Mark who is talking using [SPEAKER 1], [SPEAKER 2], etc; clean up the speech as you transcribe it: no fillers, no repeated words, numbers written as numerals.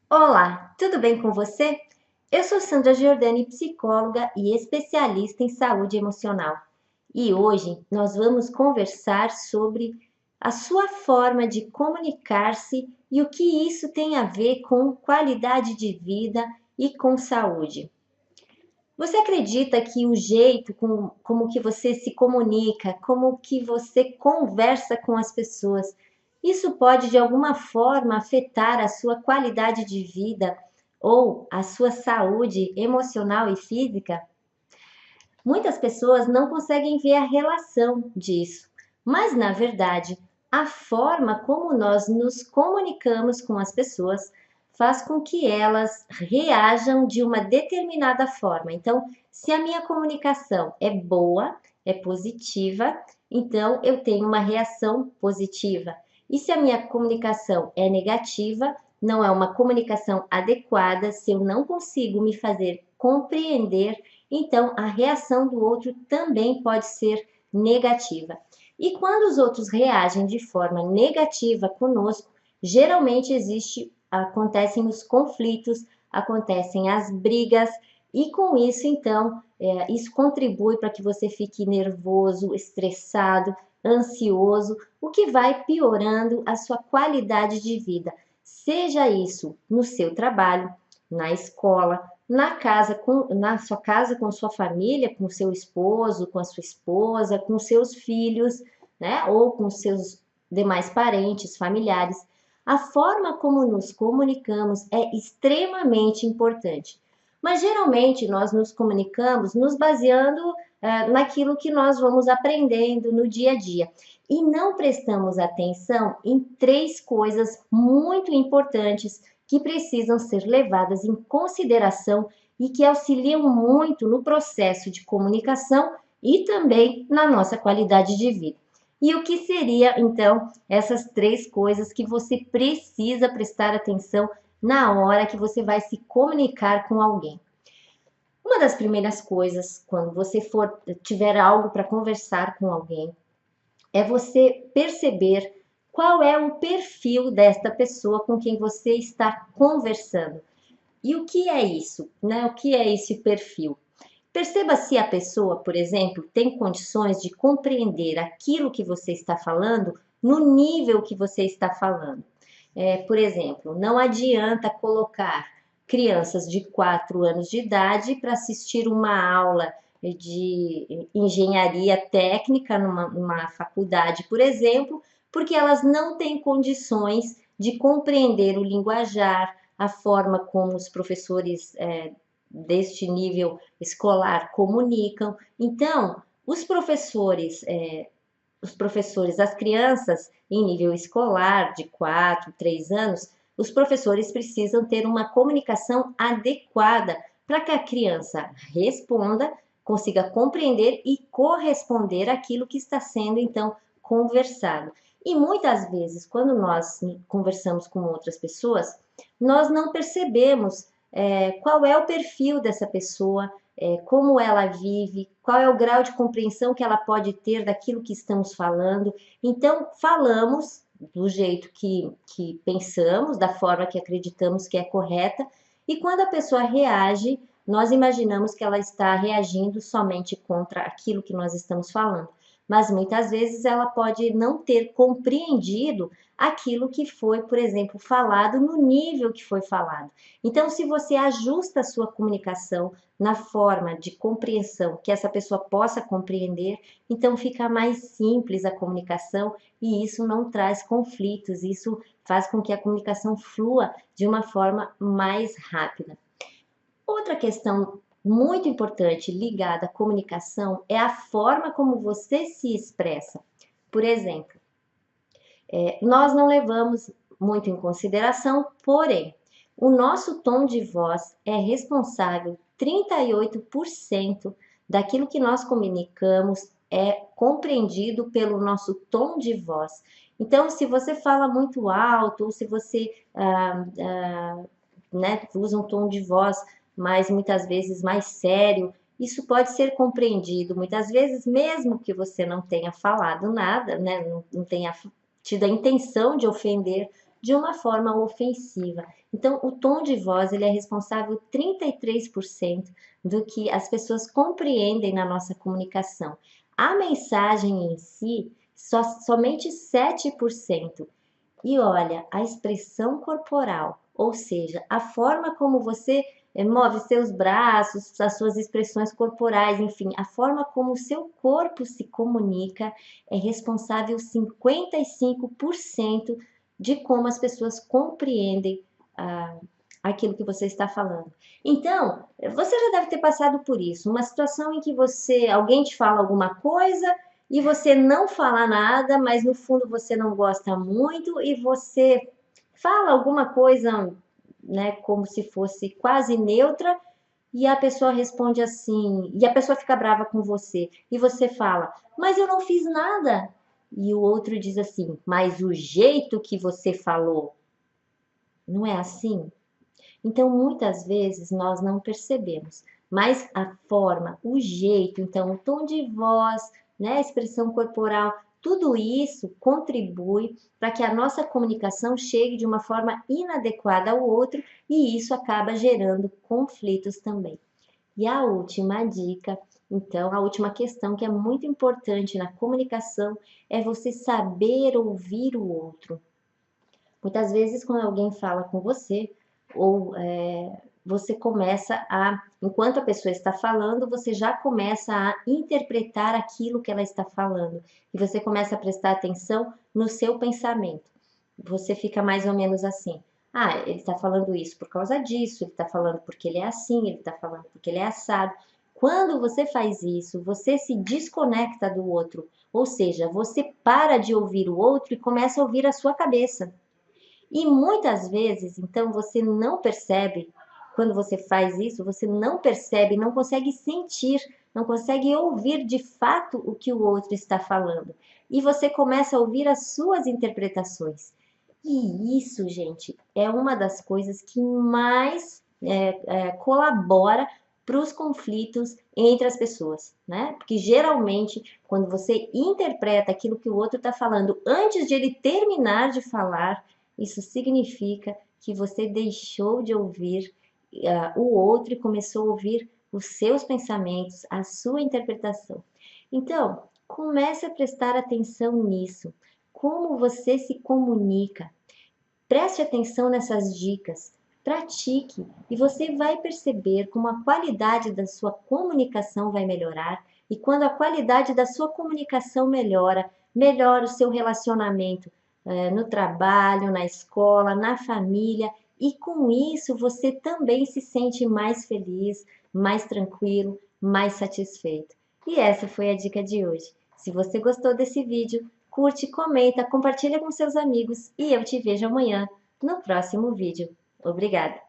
[SPEAKER 1] Olá, tudo bem com você? Eu sou Sandra Giordani, psicóloga e especialista em saúde emocional. E hoje nós vamos conversar sobre a sua forma de comunicar-se e o que isso tem a ver com qualidade de vida e com saúde. Você acredita que o jeito como que você se comunica, como que você conversa com as pessoas, isso pode de alguma forma afetar a sua qualidade de vida ou a sua saúde emocional e física? Muitas pessoas não conseguem ver a relação disso, mas na verdade, a forma como nós nos comunicamos com as pessoas faz com que elas reajam de uma determinada forma. Então, se a minha comunicação é boa, é positiva, então eu tenho uma reação positiva. E se a minha comunicação é negativa, não é uma comunicação adequada, se eu não consigo me fazer compreender, então a reação do outro também pode ser negativa. E quando os outros reagem de forma negativa conosco, geralmente acontecem os conflitos, acontecem as brigas, e com isso, então, isso contribui para que você fique nervoso, estressado, ansioso, o que vai piorando a sua qualidade de vida. Seja isso no seu trabalho, na escola, na sua casa com sua família, com seu esposo, com a sua esposa, com seus filhos, né? Ou com seus demais parentes, familiares. A forma como nos comunicamos é extremamente importante. Mas geralmente nós nos comunicamos nos baseando naquilo que nós vamos aprendendo no dia a dia. E não prestamos atenção em três coisas muito importantes que precisam ser levadas em consideração e que auxiliam muito no processo de comunicação e também na nossa qualidade de vida. E o que seria, então, essas três coisas que você precisa prestar atenção na hora que você vai se comunicar com alguém? Uma das primeiras coisas, quando você tiver algo para conversar com alguém, é você perceber qual é o perfil desta pessoa com quem você está conversando. E o que é isso, né? O que é esse perfil? Perceba se a pessoa, por exemplo, tem condições de compreender aquilo que você está falando no nível que você está falando. Por exemplo, não adianta colocar crianças de 4 anos de idade para assistir uma aula de engenharia técnica numa faculdade, por exemplo, porque elas não têm condições de compreender o linguajar, a forma como os professores deste nível escolar comunicam. Então, os professores, as crianças em nível escolar de 4, 3 anos, os professores precisam ter uma comunicação adequada para que a criança responda, consiga compreender e corresponder àquilo que está sendo então conversado. E muitas vezes, quando nós conversamos com outras pessoas, nós não percebemos qual é o perfil dessa pessoa, como ela vive, qual é o grau de compreensão que ela pode ter daquilo que estamos falando. Então, falamos do jeito que pensamos, da forma que acreditamos que é correta, e quando a pessoa reage, nós imaginamos que ela está reagindo somente contra aquilo que nós estamos falando. Mas muitas vezes ela pode não ter compreendido aquilo que foi, por exemplo, falado no nível que foi falado. Então, se você ajusta a sua comunicação na forma de compreensão que essa pessoa possa compreender, então fica mais simples a comunicação e isso não traz conflitos, isso faz com que a comunicação flua de uma forma mais rápida. Outra questão muito importante ligada à comunicação é a forma como você se expressa. Por exemplo, nós não levamos muito em consideração, porém, o nosso tom de voz é responsável 38% daquilo que nós comunicamos é compreendido pelo nosso tom de voz. Então, se você fala muito alto ou se você né, usa um tom de voz mais muitas vezes mais sério, isso pode ser compreendido muitas vezes, mesmo que você não tenha falado nada, né, não tenha tido a intenção de ofender, de uma forma ofensiva. Então, o tom de voz ele é responsável 33% do que as pessoas compreendem na nossa comunicação. A mensagem em si, somente 7%. E olha, a expressão corporal, ou seja, a forma como você move seus braços, as suas expressões corporais, enfim, a forma como o seu corpo se comunica é responsável 55% de como as pessoas compreendem aquilo que você está falando. Então, você já deve ter passado por isso, uma situação em que alguém te fala alguma coisa e você não fala nada, mas no fundo você não gosta muito e você fala alguma coisa, né, como se fosse quase neutra, e a pessoa responde assim, e a pessoa fica brava com você, e você fala, mas eu não fiz nada. E o outro diz assim, mas o jeito que você falou, não é assim? Então, muitas vezes nós não percebemos, mas a forma, o jeito, então, o tom de voz, né, a expressão corporal, tudo isso contribui para que a nossa comunicação chegue de uma forma inadequada ao outro e isso acaba gerando conflitos também. E a última dica, então, a última questão que é muito importante na comunicação é você saber ouvir o outro. Muitas vezes, quando alguém fala com você, ou você começa enquanto a pessoa está falando, você já começa a interpretar aquilo que ela está falando. E você começa a prestar atenção no seu pensamento. Você fica mais ou menos assim. Ah, ele está falando isso por causa disso, ele está falando porque ele é assim, ele está falando porque ele é assado. Quando você faz isso, você se desconecta do outro. Ou seja, você para de ouvir o outro e começa a ouvir a sua cabeça. E muitas vezes, então, você não percebe, quando você faz isso, você não percebe, não consegue sentir, não consegue ouvir de fato o que o outro está falando. E você começa a ouvir as suas interpretações. E isso, gente, é uma das coisas que mais colabora para os conflitos entre as pessoas, né? Porque geralmente, quando você interpreta aquilo que o outro está falando antes de ele terminar de falar, isso significa que você deixou de ouvir o outro e começou a ouvir os seus pensamentos, a sua interpretação. Então, comece a prestar atenção nisso. Como você se comunica. Preste atenção nessas dicas. Pratique e você vai perceber como a qualidade da sua comunicação vai melhorar. E quando a qualidade da sua comunicação melhora, melhora o seu relacionamento no trabalho, na escola, na família, e com isso você também se sente mais feliz, mais tranquilo, mais satisfeito. E essa foi a dica de hoje. Se você gostou desse vídeo, curte, comenta, compartilha com seus amigos e eu te vejo amanhã no próximo vídeo. Obrigada!